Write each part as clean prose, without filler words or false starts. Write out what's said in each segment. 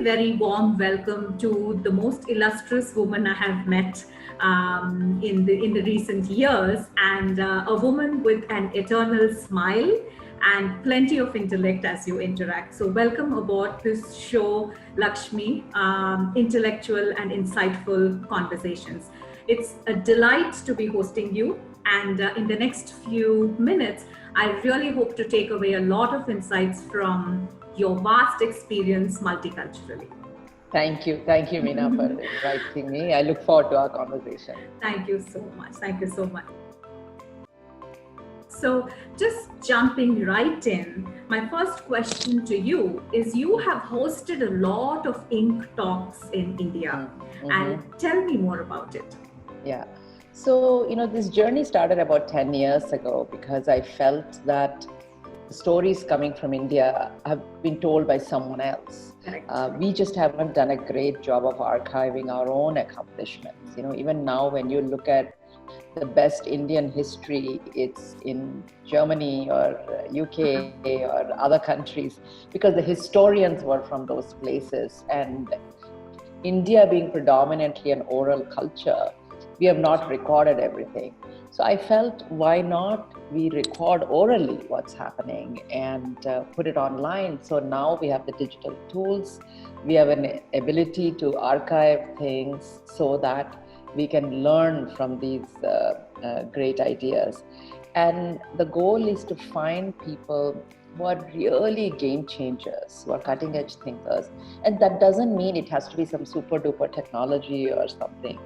Very warm welcome to the most illustrious woman I have met in the recent years, and a woman with an eternal smile and plenty of intellect as you interact. So, welcome aboard this show, Lakshmi, intellectual and insightful conversations. It's a delight to be hosting you. And in the next few minutes, I really hope to take away a lot of insights from your vast experience multiculturally. Thank you, Meena, for inviting me. I look forward to our conversation. Thank you so much. Thank you so much. So, just jumping right in, my first question to you is: you have hosted a lot of Ink talks in India, and tell me more about it. Yeah. So, this journey started about 10 years ago because I felt that the stories coming from India have been told by someone else. We just haven't done a great job of archiving our own accomplishments. Even now, when you look at the best Indian history, it's in Germany or UK or other countries, because the historians were from those places. And India being predominantly an oral culture, we have not recorded everything. So I felt, why not we record orally what's happening and put it online? So now we have the digital tools, we have an ability to archive things so that we can learn from these great ideas. And the goal is to find people who are really game changers, who are cutting edge thinkers. And that doesn't mean it has to be some super duper technology or something.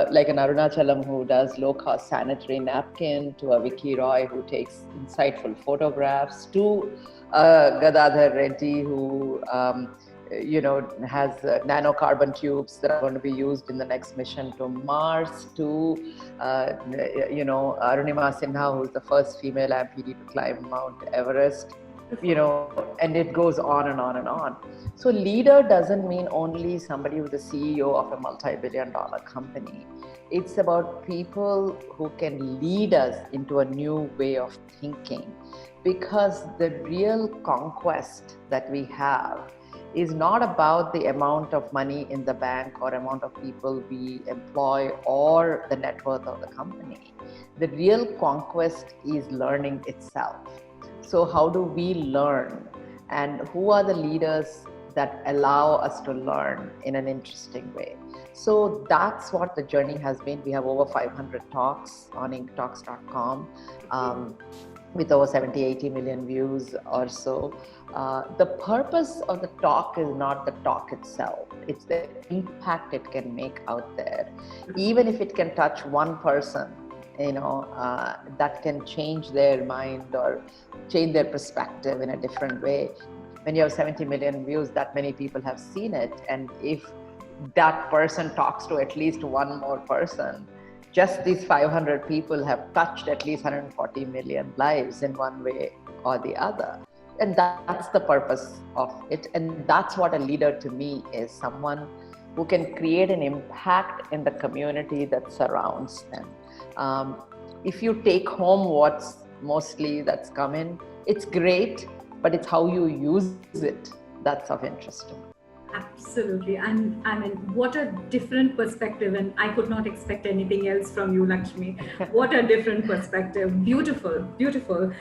Like an Arunachalam who does low cost sanitary napkin, to a Vicky Roy who takes insightful photographs, to Gadadhar Reddy who has nanocarbon tubes that are going to be used in the next mission to Mars, to Arunima Sinha, who's the first female amputee to climb Mount Everest, and it goes on and on and on. So leader doesn't mean only somebody who's the CEO of a multi-billion-dollar company. It's about people who can lead us into a new way of thinking, because the real conquest that we have is not about the amount of money in the bank or amount of people we employ or the net worth of the company. The real conquest is learning itself. So how do we learn, and who are the leaders that allow us to learn in an interesting way? So that's what the journey has been. We have over 500 talks on inktalks.com. With over 70-80 million views or so. The purpose of the talk is not the talk itself, it's the impact it can make out there. Even if it can touch one person, that can change their mind or change their perspective in a different way. When you have 70 million views, that many people have seen it. And if that person talks to at least one more person, just these 500 people have touched at least 140 million lives in one way or the other. And that's the purpose of it. And that's what a leader to me is: someone who can create an impact in the community that surrounds them. If you take home what's mostly that's come in, it's great, but it's how you use it that's of interest to me. Absolutely. And I mean, what a different perspective. And I could not expect anything else from you, Lakshmi. What a different perspective. Beautiful, beautiful.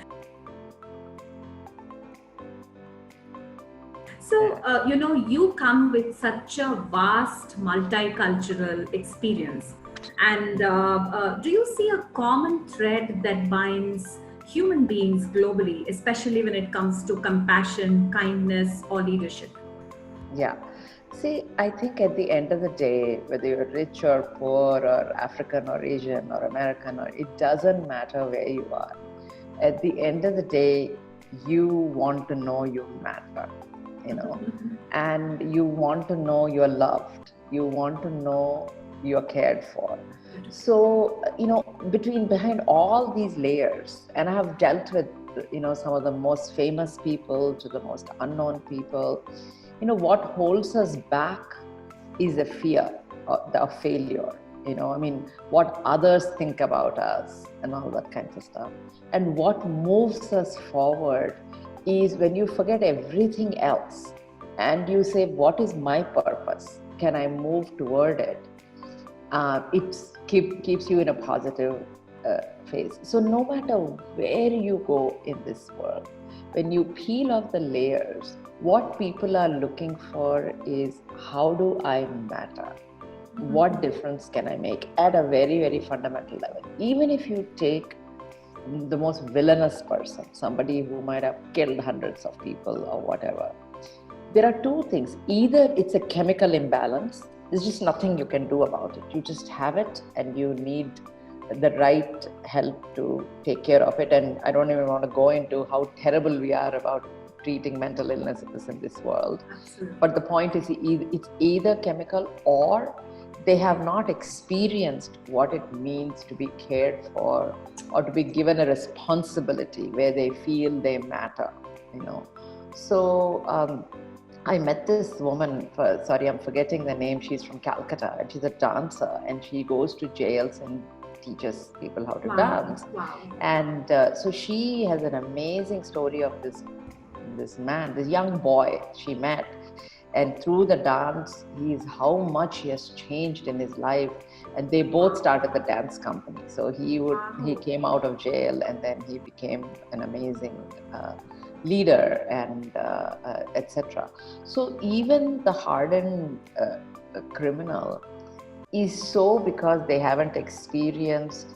So, you come with such a vast multicultural experience. And do you see a common thread that binds human beings globally, especially when it comes to compassion, kindness, or leadership? Yeah. See, I think at the end of the day, whether you're rich or poor or African or Asian or American, or it doesn't matter where you are. At the end of the day, you want to know you matter, and you want to know you're loved. You want to know you're cared for. So, behind all these layers, and I have dealt with, some of the most famous people to the most unknown people, what holds us back is a fear of failure. What others think about us and all that kinds of stuff. And what moves us forward is when you forget everything else and you say, what is my purpose? Can I move toward it? It keeps you in a positive phase. So no matter where you go in this world, when you peel off the layers, what people are looking for is, how do I matter? What difference can I make at a very, very fundamental level? Even if you take the most villainous person, somebody who might have killed hundreds of people or whatever, there are two things. Either it's a chemical imbalance, there's just nothing you can do about it. You just have it and you need the right help to take care of it. And I don't even want to go into how terrible we are about treating mental illnesses in this world. Absolutely. But the point is, it's either chemical or they have not experienced what it means to be cared for or to be given a responsibility where they feel they matter, So I met this woman, I'm forgetting the name, she's from Calcutta, and she's a dancer, and she goes to jails and teaches people how to dance. Wow. And so she has an amazing story of this young boy she met. And through the dance, how much he has changed in his life. And they both started the dance company. So he came out of jail and then he became an amazing leader and etc. So even the hardened criminal is so because they haven't experienced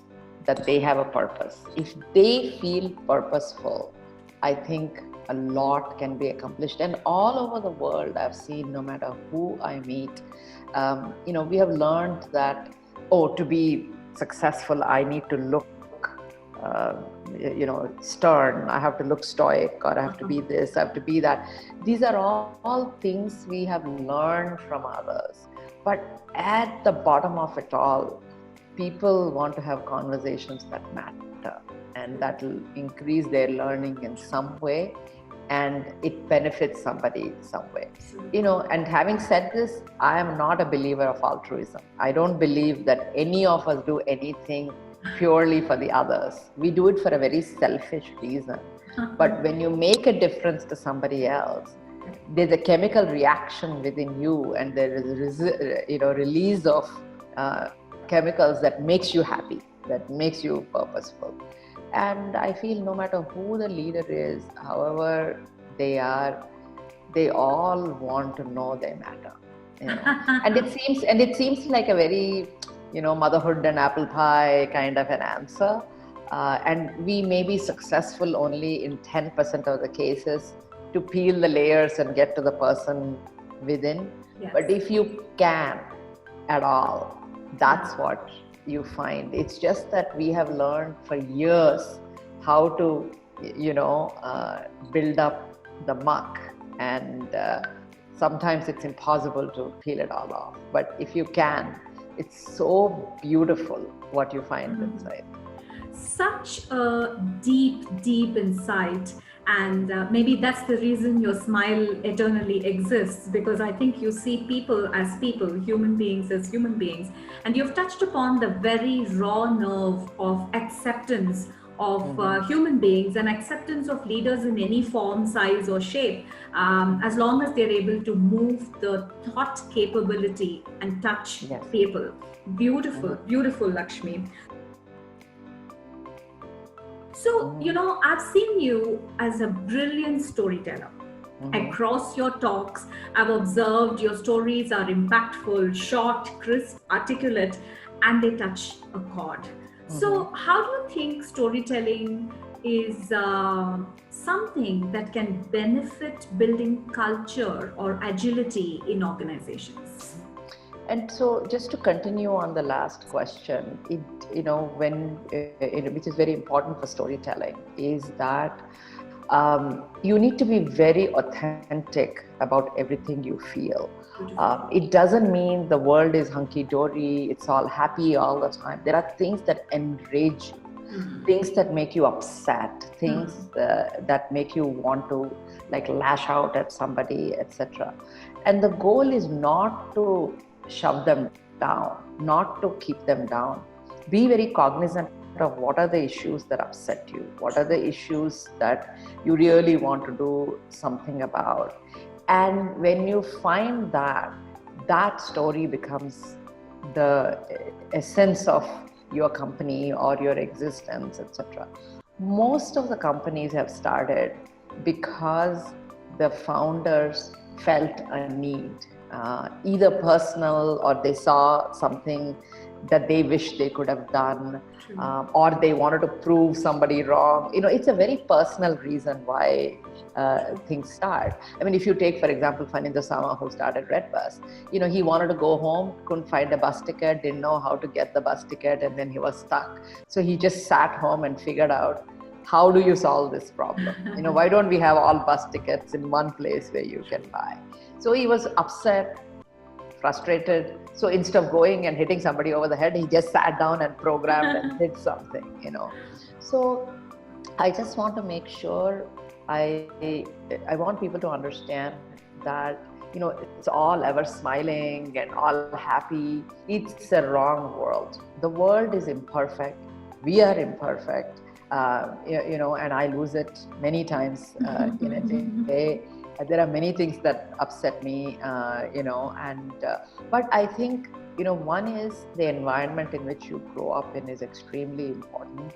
that they have a purpose. If they feel purposeful, I think a lot can be accomplished. And all over the world, I've seen, no matter who I meet, we have learned that, to be successful, I need to look, stern, I have to look stoic, or I have to be this, I have to be that. These are all things we have learned from others. But at the bottom of it all, people want to have conversations that matter and that will increase their learning in some way, and it benefits somebody some way. And having said this, I am not a believer of altruism. I don't believe that any of us do anything purely for the others. We do it for a very selfish reason. But when you make a difference to somebody else, there's a chemical reaction within you, and there is release of chemicals that makes you happy, that makes you purposeful. And I feel no matter who the leader is, however they are, they all want to know they matter. And it seems like a very, motherhood and apple pie kind of an answer. And we may be successful only in 10% of the cases to peel the layers and get to the person within. Yes. But if you can at all, that's what you find. It's just that we have learned for years how to, build up the muck, and sometimes it's impossible to peel it all off. But if you can, it's so beautiful what you find inside. Such a deep insight. And maybe that's the reason your smile eternally exists, because I think you see people as people, human beings as human beings. And you've touched upon the very raw nerve of acceptance of human beings and acceptance of leaders in any form, size, or shape, as long as they're able to move the thought capability and touch people. Beautiful, beautiful, Lakshmi. So, I've seen you as a brilliant storyteller. Across your talks, I've observed your stories are impactful, short, crisp, articulate, and they touch a chord. So, how do you think storytelling is something that can benefit building culture or agility in organizations? And so, just to continue on the last question, which is very important for storytelling, is that you need to be very authentic about everything you feel. It doesn't mean the world is hunky-dory, it's all happy all the time. There are things that enrage you, things that make you upset, things that make you want to like lash out at somebody, etc. And the goal is not to shove them down, not to keep them down. Be very cognizant of what are the issues that upset you, what are the issues that you really want to do something about. And when you find that, that story becomes the essence of your company or your existence, etc. Most of the companies have started because the founders felt a need, either personal, or they saw something that they wish they could have done, or they wanted to prove somebody wrong. It's a very personal reason why things start. I mean, if you take, for example, Phanindra Sama, who started Redbus, he wanted to go home, couldn't find a bus ticket, didn't know how to get the bus ticket, and then he was stuck. So he just sat home and figured out, how do you solve this problem? Why don't we have all bus tickets in one place where you can buy? So he was upset, frustrated. So instead of going and hitting somebody over the head, he just sat down and programmed and did something, So I just want to make sure I want people to understand that, it's all ever smiling and all happy. It's a wrong world. The world is imperfect. We are imperfect. And I lose it many times in a day. There are many things that upset me, but I think, one is the environment in which you grow up in is extremely important.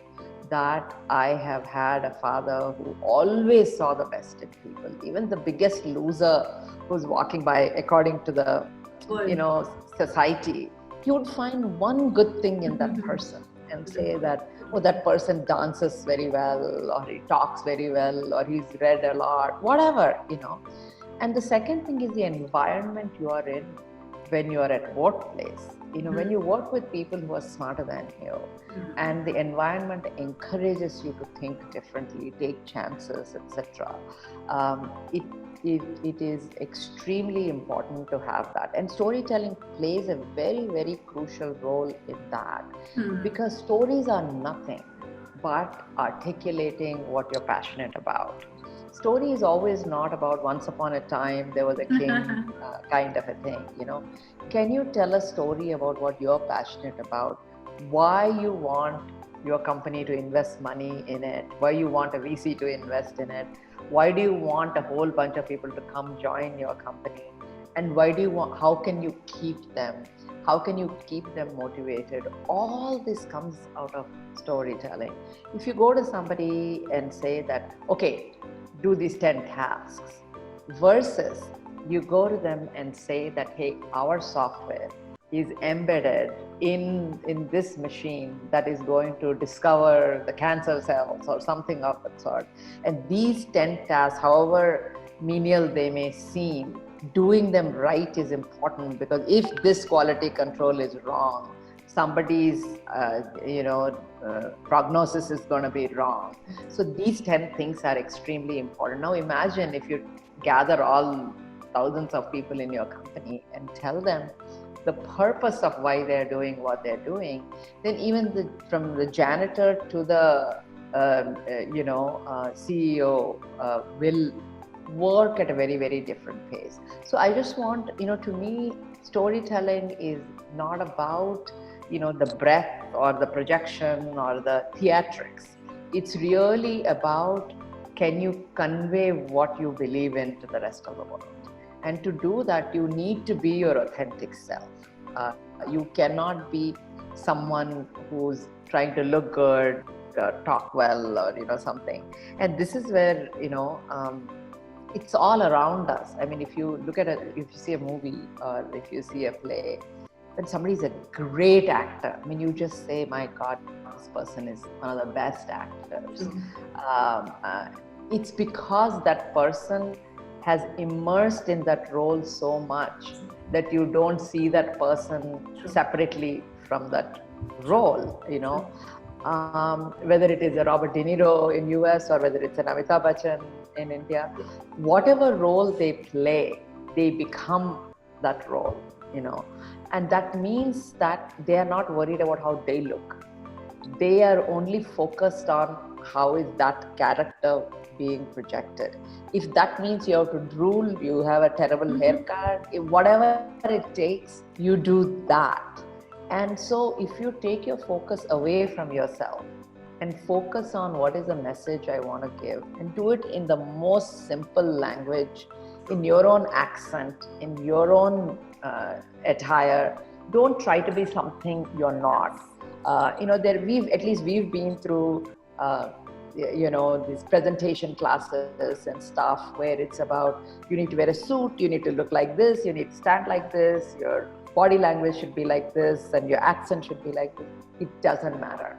That I have had a father who always saw the best in people, even the biggest loser who's walking by, according to the, society, he would find one good thing in that person and say that, oh, that person dances very well, or he talks very well, or he's read a lot, whatever, And the second thing is the environment you are in when you are at workplace. When you work with people who are smarter than you, and the environment encourages you to think differently, take chances, etc. It is extremely important to have that. And storytelling plays a very, very crucial role in that, because stories are nothing but articulating what you're passionate about. Story is always not about once upon a time there was a king kind of a thing, Can you tell a story about what you're passionate about? Why you want your company to invest money in it? Why you want a VC to invest in it? Why do you want a whole bunch of people to come join your company? And how can you keep them? How can you keep them motivated? All this comes out of storytelling. If you go to somebody and say that, okay, do these 10 tasks, versus you go to them and say that, hey, our software is embedded in this machine that is going to discover the cancer cells or something of that sort. And these 10 tasks, however menial they may seem, doing them right is important, because if this quality control is wrong, somebody's prognosis is going to be wrong. So these 10 things are extremely important. Now imagine if you gather all thousands of people in your company and tell them the purpose of why they're doing what they're doing, then even from the janitor to the CEO will work at a very, very different pace. So I just want, to me, storytelling is not about, the breadth or the projection or the theatrics. It's really about, can you convey what you believe in to the rest of the world? And to do that, you need to be your authentic self. You cannot be someone who's trying to look good, talk well, or, something. And this is where, it's all around us. I mean, if you look at if you see a movie or if you see a play, when somebody is a great actor, I mean, you just say, my God, this person is one of the best actors. It's because that person has immersed in that role so much that you don't see that person separately from that role, you know. Whether it is a Robert De Niro in US or whether it's an Amitabh Bachchan in India, whatever role they play, they become that role, you know. And that means that they are not worried about how they look. They are only focused on how is that character being projected. If that means you have to drool, you have a terrible haircut, whatever it takes, you do that. And so if you take your focus away from yourself and focus on what is the message I want to give, and do it in the most simple language, in your own accent, in your own attire, don't try to be something you're not. You know, we've been through you know, these presentation classes and stuff where it's about, you need to wear a suit, you need to look like this, you need to stand like this, your body language should be like this, and your accent should be like this. It doesn't matter.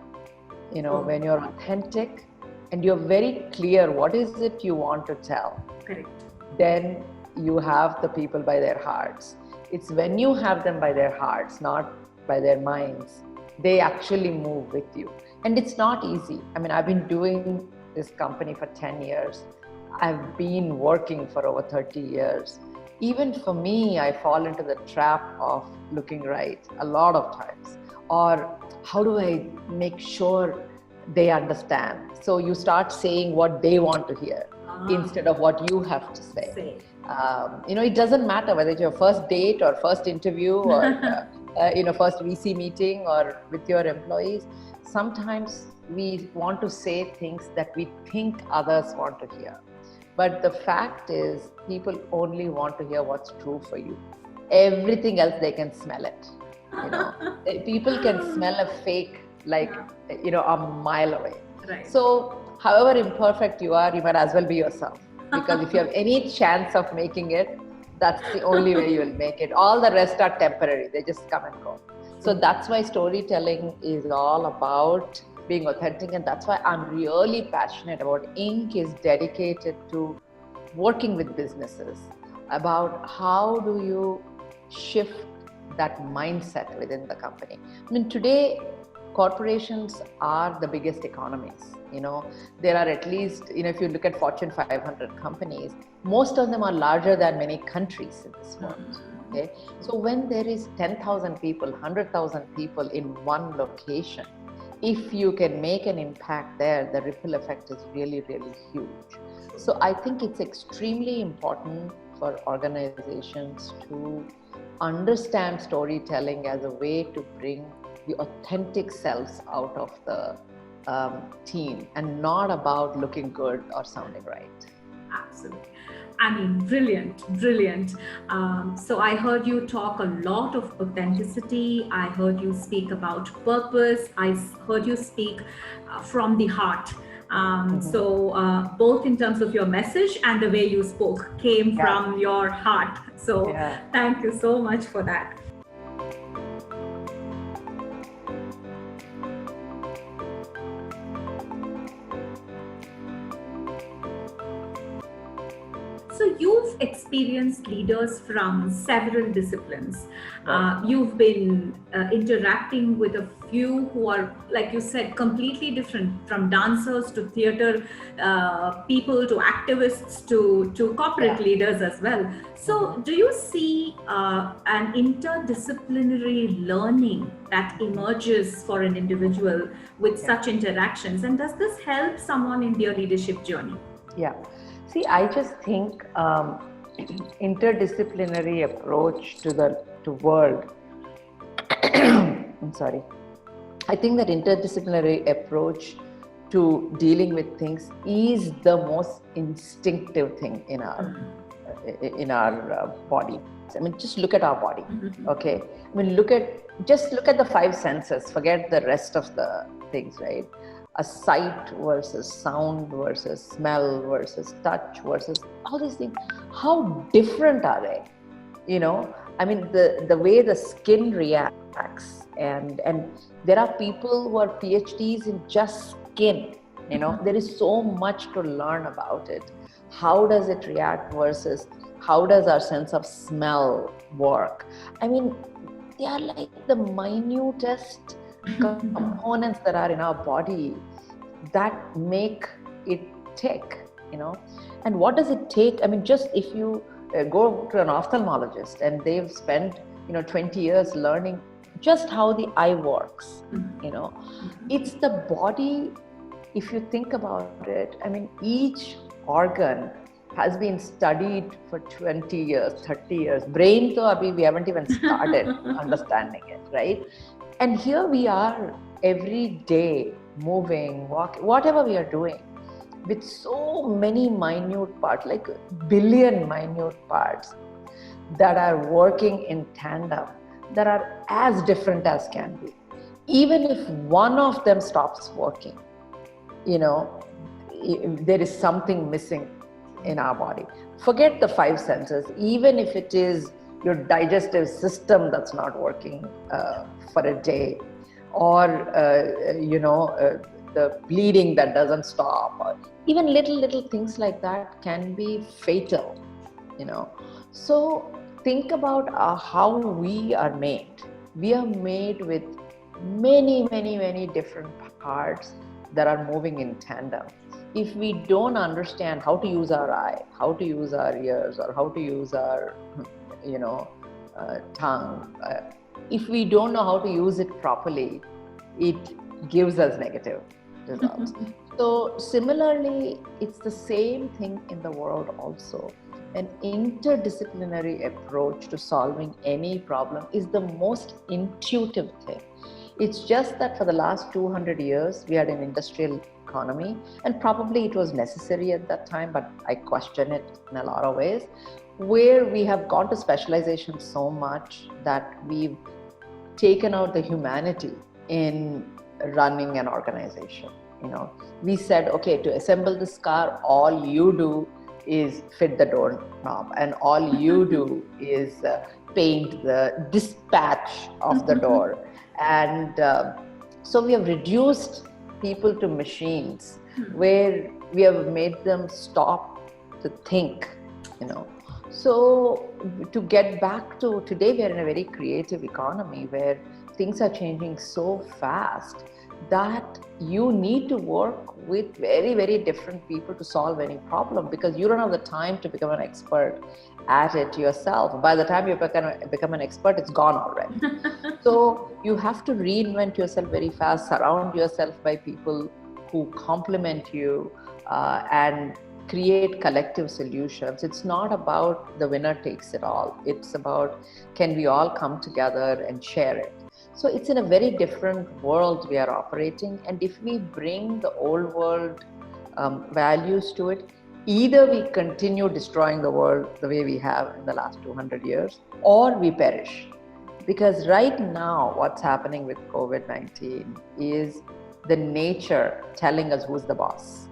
You know, when you're authentic and you're very clear what is it you want to tell, correct, then you have the people by their hearts. It's when you have them by their hearts, not by their minds, they actually move with you. And it's not easy. I mean, I've been doing this company for 10 years. I've been working for over 30 years. Even for me, I fall into the trap of looking right a lot of times. Or how do I make sure they understand? So you start saying what they want to hear instead of what you have to say. You know, it doesn't matter whether it's your first date or first interview or you know, first VC meeting or with your employees. Sometimes we want to say things that we think others want to hear. But the fact is, people only want to hear what's true for you. Everything else, they can smell it. You know, people can smell a fake, like, you know, a mile away. Right. So, however imperfect you are, you might as well be yourself. Because if you have any chance of making it, that's the only way you will make it. All the rest are temporary. They just come and go. So that's why storytelling is all about being authentic. And that's why I'm really passionate about Inc. is dedicated to working with businesses about how do you shift that mindset within the company. I mean, today, corporations are the biggest economies. You know, there are at least, you know, if you look at Fortune 500 companies, most of them are larger than many countries in this world. Okay, so when there is 10,000 people, 100,000 people in one location, if you can make an impact there, the ripple effect is really, really huge. So I think it's extremely important for organizations to understand storytelling as a way to bring the authentic selves out of the team, and not about looking good or sounding right. Absolutely. I mean, brilliant. So I heard you talk a lot of authenticity. I heard you speak about purpose. I heard you speak from the heart. So both in terms of your message and the way you spoke came from your heart. So thank you so much for that. So you've experienced leaders from several disciplines. You've been interacting with a few who are, like you said, completely different, from dancers to theater people to activists to corporate leaders as well. So do you see an interdisciplinary learning that emerges for an individual with such interactions? And does this help someone in their leadership journey? Yeah. See, I just think interdisciplinary approach to world. I'm sorry. I think that interdisciplinary approach to dealing with things is the most instinctive thing in our body. I mean, just look at our body. Okay. I mean, just look at the five senses. Forget the rest of the things, right? A sight versus sound versus smell versus touch versus all these things. How different are they? You know, I mean, the way the skin reacts, and there are people who are PhDs in just skin. There is so much to learn about it. How does it react versus how does our sense of smell work? I mean, they are like the minutest components that are in our body that make it tick. And what does it take? I mean, just if you go to an ophthalmologist and they've spent 20 years learning just how the eye works. It's the body. If you think about it, I mean, each organ has been studied for 20 years, 30 years. Brain, though, we haven't even started understanding it, right? And here we are every day, moving, walking, whatever we are doing, with so many minute parts, like billion minute parts that are working in tandem, that are as different as can be. Even if one of them stops working, there is something missing in our body. Forget the five senses. Even if it is your digestive system that's not working for a day, or the bleeding that doesn't stop, or even little things like that can be fatal. So think about how we are made. We are made with many different parts that are moving in tandem. If we don't understand how to use our eye, how to use our ears, or how to use our tongue, if we don't know how to use it properly, it gives us negative results. So similarly, it's the same thing in the world also. An interdisciplinary approach to solving any problem is the most intuitive thing. It's just that for the last 200 years, we had an industrial economy, and probably it was necessary at that time, but I question it in a lot of ways, where we have gone to specialization so much that we've taken out the humanity in running an organization. We said, okay, to assemble this car, all you do is fit the doorknob, and all you do is paint the dispatch of the door. And so we have reduced people to machines, where we have made them stop to think. So to get back to today, we are in a very creative economy where things are changing so fast that you need to work with very different people to solve any problem, because you don't have the time to become an expert at it yourself. By the time you become an expert, it's gone already. So you have to reinvent yourself very fast, surround yourself by people who complement you, and create collective solutions. It's not about the winner takes it all. It's about, can we all come together and share it? So it's in a very different world we are operating. And if we bring the old world values to it, either we continue destroying the world the way we have in the last 200 years, or we perish. Because right now, what's happening with COVID-19 is the nature telling us who's the boss.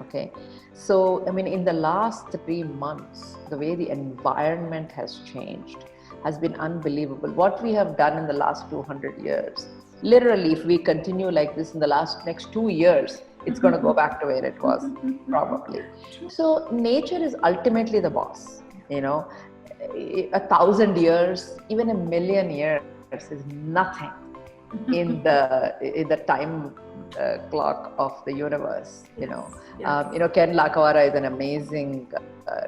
Okay. So, I mean, in the last 3 months, the way the environment has changed has been unbelievable. What we have done in the last 200 years, literally, if we continue like this in the next 2 years, it's going to go back to where it was, probably. So nature is ultimately the boss. 1,000 years, even 1,000,000 years is nothing in the time clock of the universe. Ken Lakawara is an amazing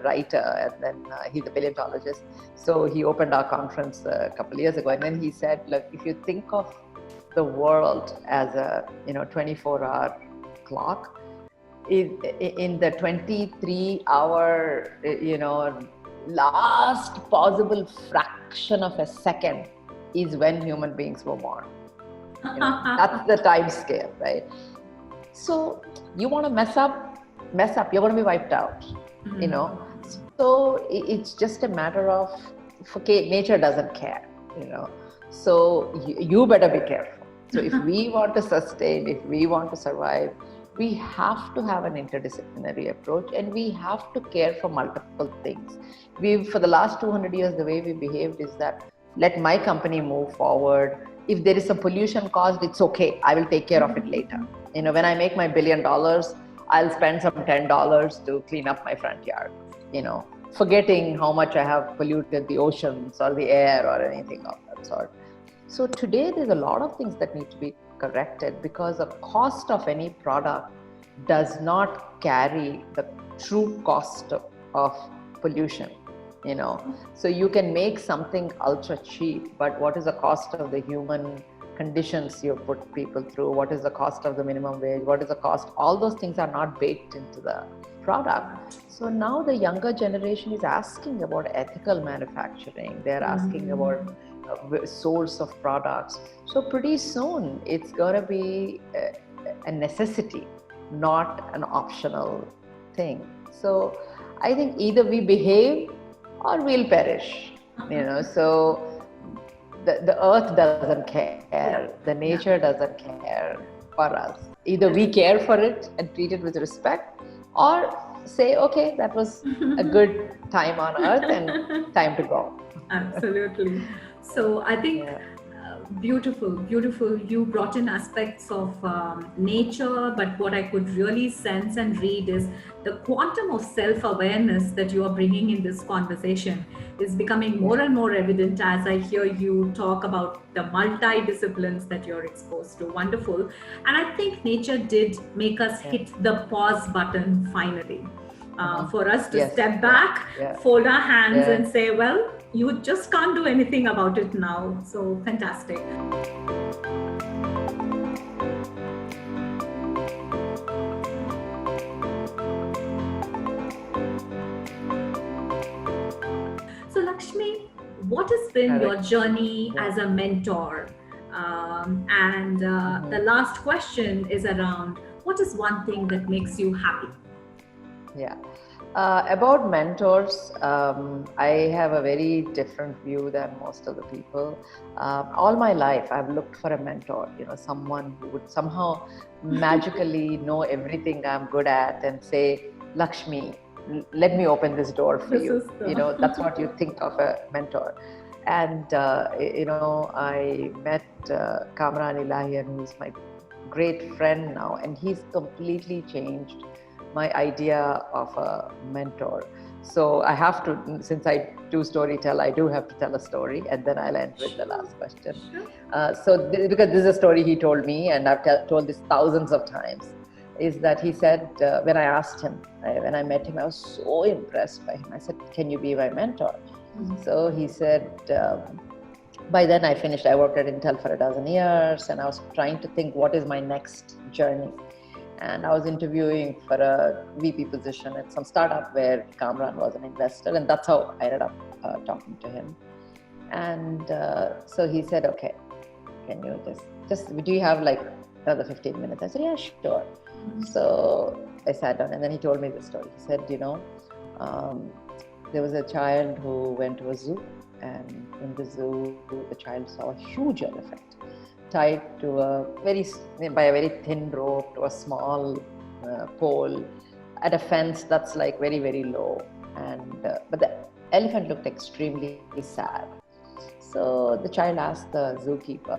writer, and then he's a paleontologist. So he opened our conference a couple of years ago, and then he said, look, if you think of the world as a 24-hour clock, in the 23-hour last possible fraction of a second is when human beings were born. That's the time scale, right? So you want to mess up, you're going to be wiped out. So it's just a matter of, nature doesn't care. So you better be careful. So if we want to sustain, if we want to survive, we have to have an interdisciplinary approach, and we have to care for multiple things. For the last 200 years, the way we behaved is that let my company move forward. If there is some pollution caused, it's okay. I will take care of it later. When I make my $1 billion, I'll spend some $10 to clean up my front yard, forgetting how much I have polluted the oceans or the air or anything of that sort. So today there's a lot of things that need to be corrected, because the cost of any product does not carry the true cost of pollution. So you can make something ultra cheap, but what is the cost of the human conditions you put people through? What is the cost of the minimum wage? What is the cost? All those things are not baked into the product. So now the younger generation is asking about ethical manufacturing. They're asking about source of products. So pretty soon it's going to be a necessity, not an optional thing. So I think either we behave or we'll perish, so the earth doesn't care, the nature doesn't care for us. Either we care for it and treat it with respect, or say, okay, that was a good time on earth and time to go. Absolutely. So I think beautiful. You brought in aspects of nature, but what I could really sense and read is the quantum of self-awareness that you are bringing in this conversation is becoming more and more evident as I hear you talk about the multi-disciplines that you're exposed to. Wonderful. And I think nature did make us hit the pause button finally. For us to step back, fold our hands and say, well, you just can't do anything about it now. So fantastic. So Lakshmi, what has been your journey as a mentor? The last question is around, what is one thing that makes you happy? About mentors, I have a very different view than most of the people. All my life, I've looked for a mentor, someone who would somehow magically know everything I'm good at and say, Lakshmi, let me open this door for you. That's what you think of a mentor. And, I met Kamran Elahian, who's my great friend now, and he's completely changed my idea of a mentor. So I have to, since I do storytell, I do have to tell a story, and then I'll end with the last question. Because this is a story he told me, and I've told this thousands of times, is that he said, when I asked him, when I met him, I was so impressed by him. I said, can you be my mentor? So he said, by then I worked at Intel for 12 years, and I was trying to think, what is my next journey? And I was interviewing for a VP position at some startup where Kamran was an investor, and that's how I ended up talking to him. And so he said, okay, can you just do you have like another 15 minutes? I said, yeah, sure. So I sat down, and then he told me the story. He said, there was a child who went to a zoo, and in the zoo, the child saw a huge elephant tied to by a very thin rope to a small pole at a fence that's like very, very low. And but the elephant looked extremely sad. So the child asked the zookeeper,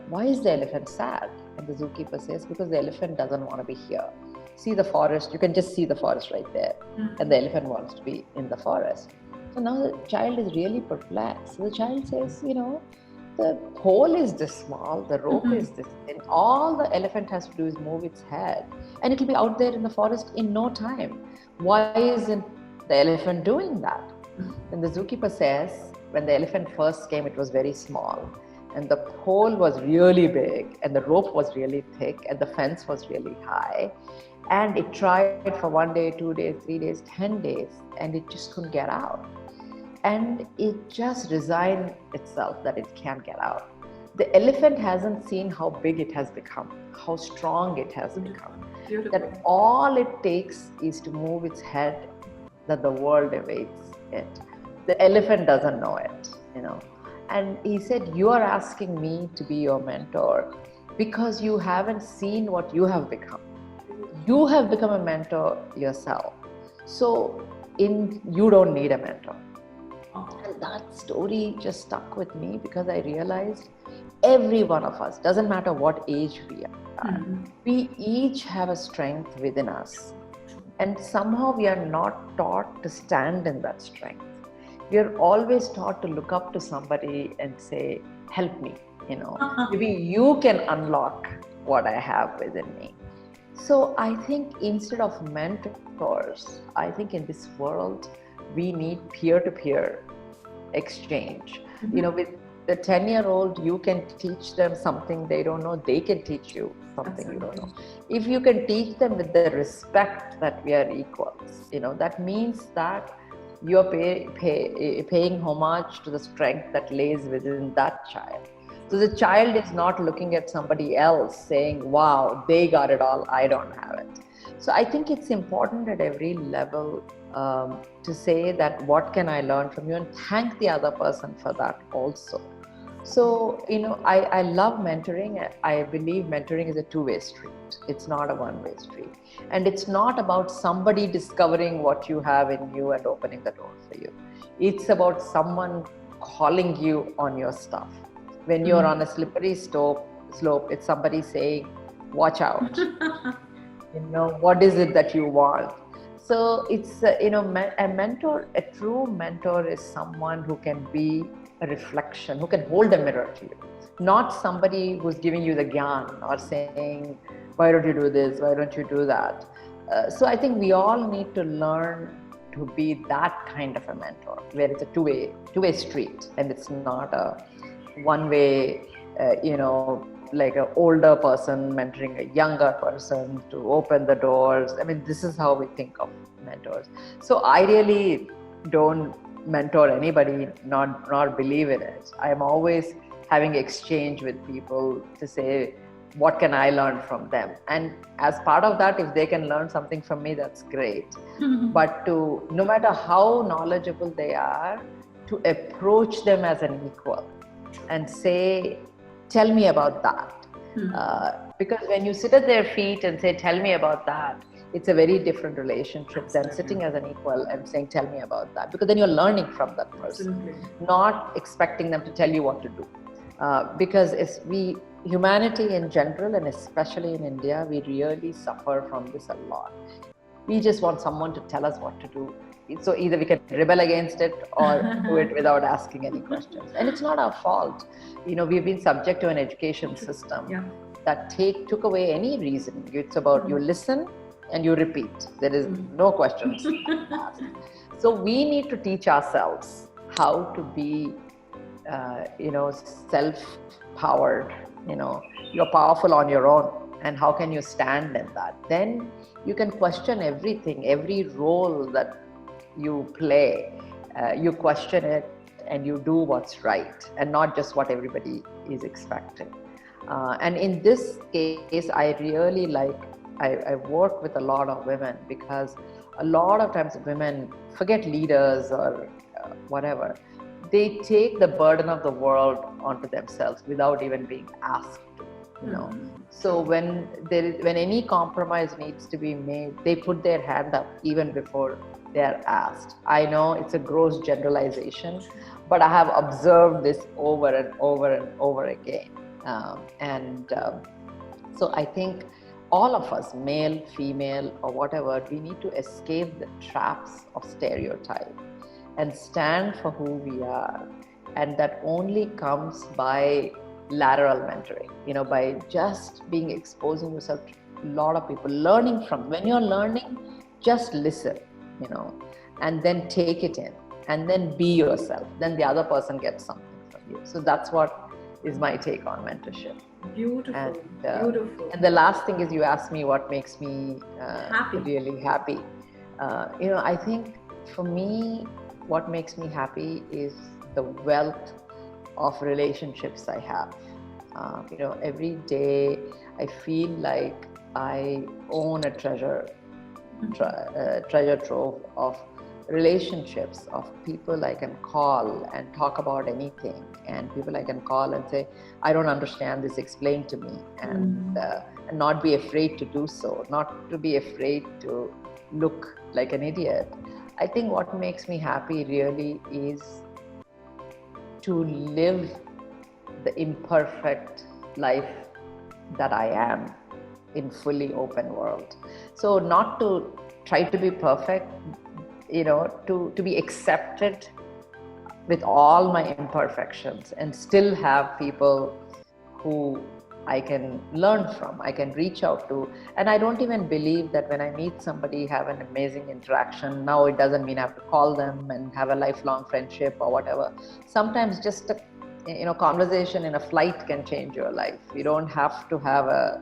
why is the elephant sad? And the zookeeper says, because the elephant doesn't want to be here. See the forest, you can just see the forest right there. And the elephant wants to be in the forest. So now the child is really perplexed. So the child says, the pole is this small, the rope is this thin. All the elephant has to do is move its head, and it'll be out there in the forest in no time. Why isn't the elephant doing that? And the zookeeper says, when the elephant first came, it was very small, and the pole was really big, and the rope was really thick, and the fence was really high. And it tried for 1 day, 2 days, 3 days, 10 days, and it just couldn't get out. And it just resigned itself that it can't get out. The elephant hasn't seen how big it has become, how strong it has become. Beautiful. That all it takes is to move its head, that the world awaits it. The elephant doesn't know it, And he said, you are asking me to be your mentor because you haven't seen what you have become. you have become a mentor yourself. So you don't need a mentor. And that story just stuck with me because I realized every one of us, doesn't matter what age we are, we each have a strength within us. And somehow we are not taught to stand in that strength. We are always taught to look up to somebody and say, help me, maybe you can unlock what I have within me. So I think instead of mentors, I think in this world, we need peer-to-peer exchange. With the 10-year-old, you can teach them something they don't know, they can teach you something you don't know. If you can teach them with the respect that we are equals, that means that you're paying homage to the strength that lays within that child. So the child is not looking at somebody else saying, wow, they got it all, I don't have it. So I think it's important at every level to say that what can I learn from you, and thank the other person for that also. So, I love mentoring. I believe mentoring is a two-way street. It's not a one-way street. And it's not about somebody discovering what you have in you and opening the door for you. It's about someone calling you on your stuff. When you're on a slippery slope, it's somebody saying, watch out. What is it that you want? So it's, a mentor, a true mentor is someone who can be a reflection, who can hold a mirror to you, not somebody who's giving you the gyan or saying, why don't you do this? Why don't you do that? So I think we all need to learn to be that kind of a mentor, where it's a two-way street, and it's not a one-way, like an older person mentoring a younger person to open the doors. I mean, this is how we think of mentors. So I really don't mentor anybody, not believe in it. I'm always having exchange with people to say, what can I learn from them? And as part of that, if they can learn something from me, that's great. But no matter how knowledgeable they are, to approach them as an equal and say, tell me about that. Because when you sit at their feet and say, tell me about that, it's a very different relationship than sitting as an equal and saying, tell me about that. Because then you're learning from that person, not expecting them to tell you what to do. Because humanity in general, and especially in India, we really suffer from this a lot. We just want someone to tell us what to do. So either we can rebel against it or do it without asking any questions. And it's not our fault. We've been subject to an education system that took away any reasoning. It's about you listen and you repeat. There is no questions asked. So we need to teach ourselves how to be, self-powered. You're powerful on your own, and how can you stand in that? Then you can question everything, every role that you play. You question it and you do what's right, and not just what everybody is expecting. And in this case, I really I work with a lot of women, because a lot of times women forget leaders or whatever. They take the burden of the world onto themselves without even being asked to, So when any compromise needs to be made, they put their hand up even before they are asked. I know it's a gross generalization, but I have observed this over and over and over again. So I think all of us, male, female, or whatever, we need to escape the traps of stereotype and stand for who we are. And that only comes by lateral mentoring, by just exposing yourself to a lot of people, learning from. When you're learning, just listen, and then take it in, and then be yourself. Then the other person gets something from you. So that's what is my take on mentorship. Beautiful, beautiful. And the last thing is, you asked me what makes me really happy. I think for me, what makes me happy is the wealth of relationships I have. Every day I feel like I own a treasure trove of relationships, of people I can call and talk about anything, and people I can call and say, I don't understand this, explain to me. And not be afraid to do so, not to be afraid to look like an idiot. I think what makes me happy really is to live the imperfect life that I am in fully open world. So not to try to be perfect, to be accepted with all my imperfections and still have people who I can learn from, I can reach out to. And I don't even believe that when I meet somebody, have an amazing interaction. Now it doesn't mean I have to call them and have a lifelong friendship or whatever. Sometimes just a conversation in a flight can change your life. You don't have to have a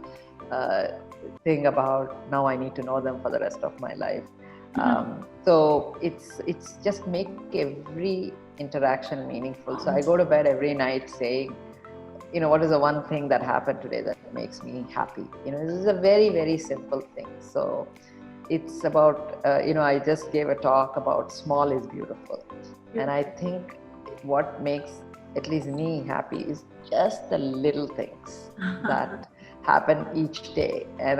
thing about now I need to know them for the rest of my life. So it's just make every interaction meaningful. So I go to bed every night saying, what is the one thing that happened today that makes me happy? This is a very, very simple thing. So it's about, I just gave a talk about small is beautiful. Yeah. And I think what makes at least me happy is just the little things that happen each day. And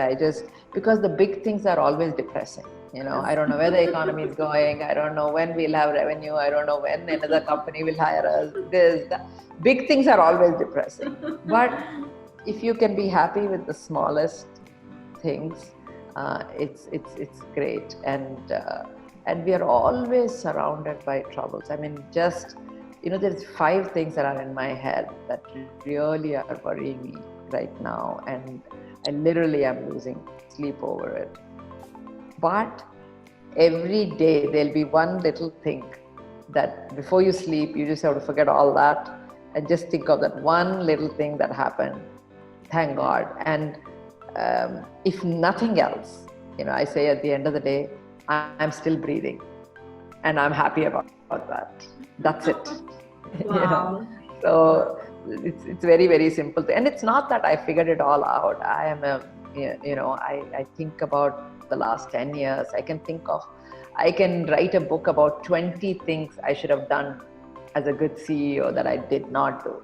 because the big things are always depressing. I don't know where the economy is going. I don't know when we'll have revenue. I don't know when another company will hire us. Big things are always depressing. But if you can be happy with the smallest things, it's great. And we are always surrounded by troubles. I mean, there's 5 things that are in my head that really are worrying me right now, and I literally am losing sleep over it. But every day there'll be one little thing that before you sleep, you just have to forget all that and just think of that one little thing that happened. Thank God. And if nothing else, I say at the end of the day, I'm still breathing and I'm happy about that. That's it. Wow. So it's very, very simple. And it's not that I figured it all out. I think about the last 10 years. I can write a book about 20 things I should have done as a good CEO that I did not do,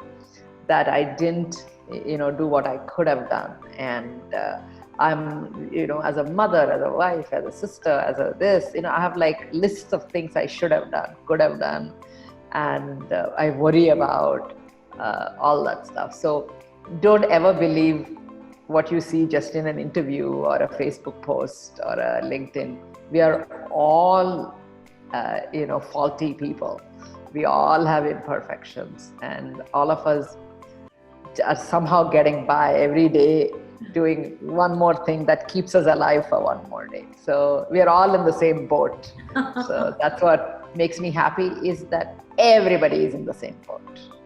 that I didn't, do what I could have done. And I'm, as a mother, as a wife, as a sister, as a this, I have like lists of things I should have done, could have done. And I worry about all that stuff. So don't ever believe what you see just in an interview or a Facebook post or a LinkedIn. We are all, faulty people. We all have imperfections, and all of us are somehow getting by every day, doing one more thing that keeps us alive for one more day. So we are all in the same boat. So that's what makes me happy, is that everybody is in the same boat.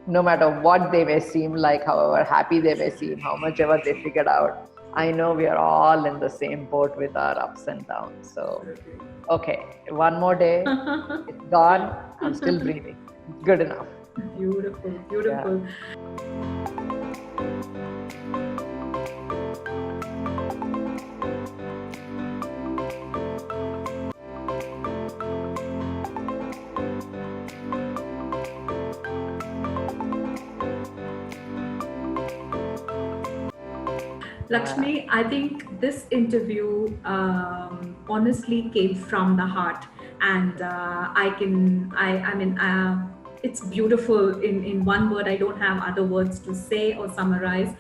No matter what they may seem like, however happy they may seem, how much ever they figured out, I know we are all in the same boat with our ups and downs. So, okay, one more day, it's gone, I'm still breathing. It's good enough. Beautiful, beautiful. Yeah. Lakshmi, I think this interview honestly came from the heart, and it's beautiful in one word. I don't have other words to say or summarize.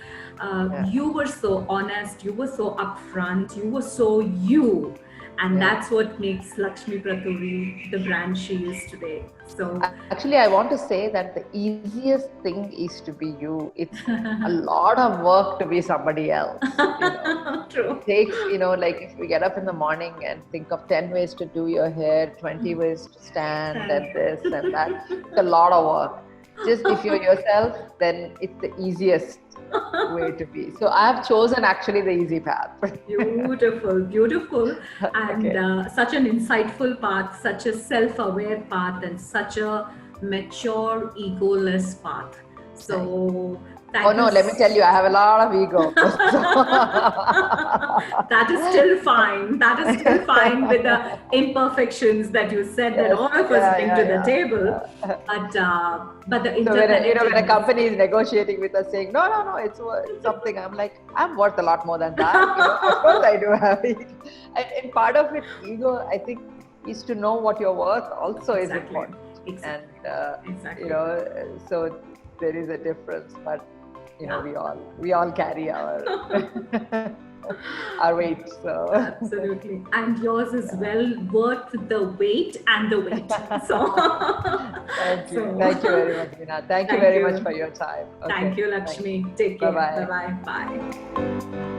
You were so honest, you were so upfront, you were so you. And that's what makes Lakshmi Praturi the brand she is today. So actually, I want to say that the easiest thing is to be you. It's a lot of work to be somebody else. True. It takes, like if we get up in the morning and think of 10 ways to do your hair, 20 ways to stand and this and that, it's a lot of work. Just if you're yourself, then it's the easiest way to be. So I have chosen actually the easy path. Beautiful, beautiful. And such an insightful path, such a self-aware path, and such a mature, egoless path. So let me tell you, I have a lot of ego. That is still fine. That is still fine with the imperfections that you said that all of us bring to the table. But the so when a company is negotiating with us saying no, it's something, I'm like, I'm worth a lot more than that. Of course I do have it. And part of it, ego, I think, is to know what you're worth also is important. Exactly. And so there is a difference, but we all carry our our weight. So absolutely, and yours is well worth the weight and the weight. So thank you very much, Veena. Thank you very much for your time. Okay. Thank you, Lakshmi. Take care. Bye bye.